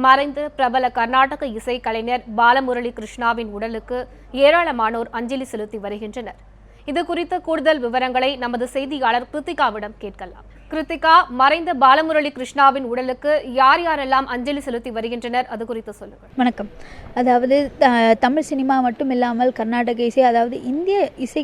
மறைந்த பிரபல கர்நாடக இசை கலைஞர் பாலமுரளி கிருஷ்ணாவின் உடலுக்கு ஏராளமானோர் அஞ்சலி செலுத்தி வருகின்றனர். இது குறித்த கூடுதல் விவரங்களை நமது செய்தியாளர் கிருத்திகாவிடம் கேட்கலாம். கிருத்திகா, மறைந்த பாலமுரளி கிருஷ்ணாவின் உடலுக்கு யார் யாரெல்லாம் அஞ்சலி செலுத்தி வருகின்றனர், அது குறித்து சொல்லுங்கள். வணக்கம். அதாவது தமிழ் சினிமா மட்டும் இல்லாமல் கர்நாடக இசை, அதாவது இந்திய இசை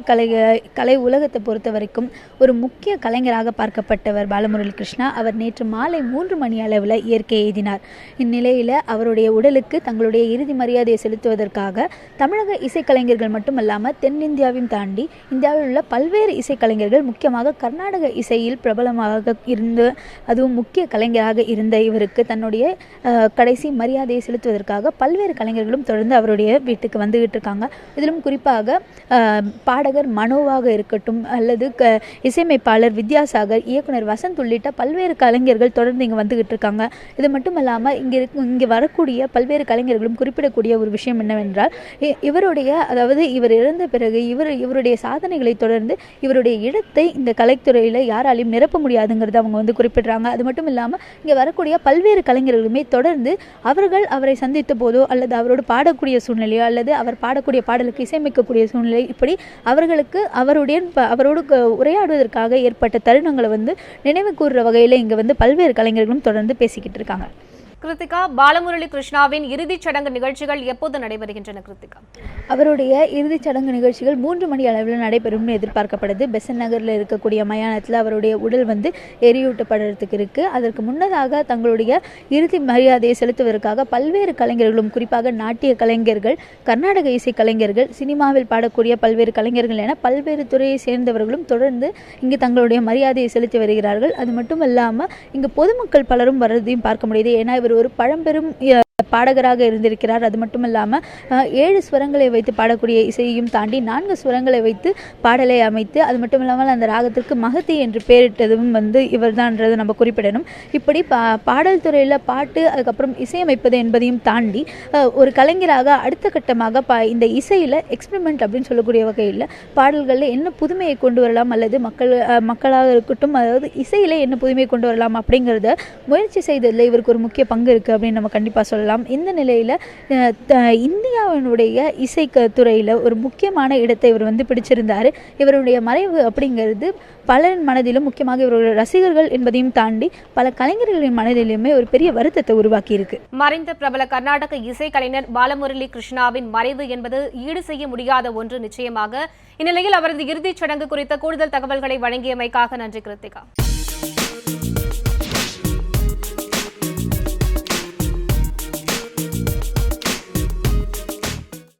கலை உலகத்தை பொறுத்த வரைக்கும் ஒரு முக்கிய கலைஞராக பார்க்கப்பட்டவர் பாலமுரளி கிருஷ்ணா. அவர் நேற்று மாலை 3 மணி அளவில் இயற்கை எய்தினார். இந்நிலையில் அவருடைய உடலுக்கு தங்களுடைய இறுதி மரியாதையை செலுத்துவதற்காக தமிழக இசைக்கலைஞர்கள் மட்டுமல்லாமல் தென்னிந்தியாவையும் தாண்டி இந்தியாவில் உள்ள பல்வேறு இசைக்கலைஞர்கள், முக்கியமாக கர்நாடக இசையில் பிரபலமாக இருந்து அதுவும் முக்கிய கலைஞராக இருந்த இவருக்கு தன்னுடைய கடைசி மரியாதையை செலுத்துவதற்காக பல்வேறு கலைஞர்களும் தொடர்ந்து அவருடைய வீட்டுக்கு வந்துகிட்டு இருக்காங்க. இதிலும் குறிப்பாக பாடகர் மனோவாக இருக்கட்டும், அல்லது இசையமைப்பாளர் வித்யாசாகர், இயக்குனர் வசந்த் உள்ளிட்ட பல்வேறு கலைஞர்கள் தொடர்ந்து இங்கே வந்துகிட்டு இருக்காங்க. இது மட்டும் இல்லாமல் இங்கே வரக்கூடிய பல்வேறு கலைஞர்களும் குறிப்பிடக்கூடிய ஒரு விஷயம் என்னவென்றால், அதாவது இவர் இறந்த பிறகு இவருடைய சாதனைகளை தொடர்ந்து இவருடைய இடத்தை இந்த கலைத்துறையில் யாராலையும் நிரப்ப முடியாதுங்கிறத அவங்க குறிப்பிடுறாங்க. அது மட்டும் இல்லாமல் இங்கே வரக்கூடிய பல்வேறு கலைஞர்களுமே தொடர்ந்து அவரை சந்தித்த போதோ அல்லது அவரோடு பாடக்கூடிய சூழ்நிலையோ அல்லது அவர் பாடக்கூடிய பாடலுக்கு இசையமைக்கக்கூடிய சூழ்நிலை, இப்படி அவரோடு உரையாடுவதற்காக ஏற்பட்ட தருணங்களை நினைவு கூறுற வகையில் இங்கே பல்வேறு கலைஞர்களும் தொடர்ந்து பேசிக்கிட்டு இருக்காங்க. கிருத்திகா, பாலமுரளி கிருஷ்ணாவின் இறுதிச் சடங்கு நிகழ்ச்சிகள் எப்போது நடைபெறுகின்றன? கிருத்திகா, அவருடைய இறுதிச் சடங்கு நிகழ்ச்சிகள் 3 மணி அளவில் நடைபெறும்னு எதிர்பார்க்கப்படுது. பெசன்ட் நகரில் இருக்கக்கூடிய மயானத்தில் அவருடைய உடல் எரியூட்டப்படுறதுக்கு இருக்கு. அதற்கு முன்னதாக தங்களுடைய இறுதி மரியாதையை செலுத்துவதற்காக பல்வேறு கலைஞர்களும், குறிப்பாக நாட்டிய கலைஞர்கள், கர்நாடக இசை கலைஞர்கள், சினிமாவில் பாடக்கூடிய பல்வேறு கலைஞர்கள் என பல்வேறு துறையை சேர்ந்தவர்களும் தொடர்ந்து இங்கு தங்களுடைய மரியாதையை செலுத்தி வருகிறார்கள். அது மட்டும் இல்லாமல் இங்கு பொதுமக்கள் பலரும் வர்றதையும் பார்க்க முடியுது. ஏன்னா இவர் ஒரு பழம்பெரும் பாடகராக இருந்திருக்கிறார். அது மட்டும் இல்லாமல் 7 ஸ்வரங்களை வைத்து பாடக்கூடிய இசையையும் தாண்டி 4 ஸ்வரங்களை வைத்து பாடலை அமைத்து, அது மட்டும் இல்லாமல் அந்த ராகத்திற்கு மகதி என்று பெயரிட்டதும் இவர் தான்ன்றதை நம்ம குறிப்பிடணும். இப்படி பாடல் துறையில் பாட்டு, அதுக்கப்புறம் இசையமைப்பது என்பதையும் தாண்டி ஒரு கலைஞராக அடுத்த கட்டமாக இந்த இசையில் எக்ஸ்பெரிமெண்ட் அப்படின்னு சொல்லக்கூடிய வகையில் பாடல்களில் என்ன புதுமையை கொண்டு வரலாம், அல்லது மக்களாக இருக்கட்டும், அதாவது இசையில் என்ன புதுமையை கொண்டு வரலாம் அப்படிங்கிறத முயற்சி செய்ததில் இவருக்கு ஒரு முக்கிய பங்கு இருக்குது அப்படின்னு நம்ம கண்டிப்பாக சொல்லலாம். இந்த நிலையில் இந்தியாவினுடைய இசை துறையில் ஒரு முக்கியமான இடத்தை இவர் பிடிச்சிருந்தார். இவருடைய மறைவு அப்படிங்கிறது பலரின் மனதிலும், முக்கியமாக இவருடைய ரசிகர்கள் என்பதையும் தாண்டி பல கலைஞர்களின் மனதிலுமே ஒரு பெரிய வருத்தத்தை உருவாக்கி இருக்கு. மறைந்த பிரபல கர்நாடக இசை கலைஞர் பாலமுரளி கிருஷ்ணாவின் மறைவு என்பது ஈடு செய்ய முடியாத ஒன்று நிச்சயமாக. இந்நிலையில் அவரது இறுதிச் சடங்கு குறித்த கூடுதல் தகவல்களை வழங்கியமைக்காக நன்றி கிருத்திகா.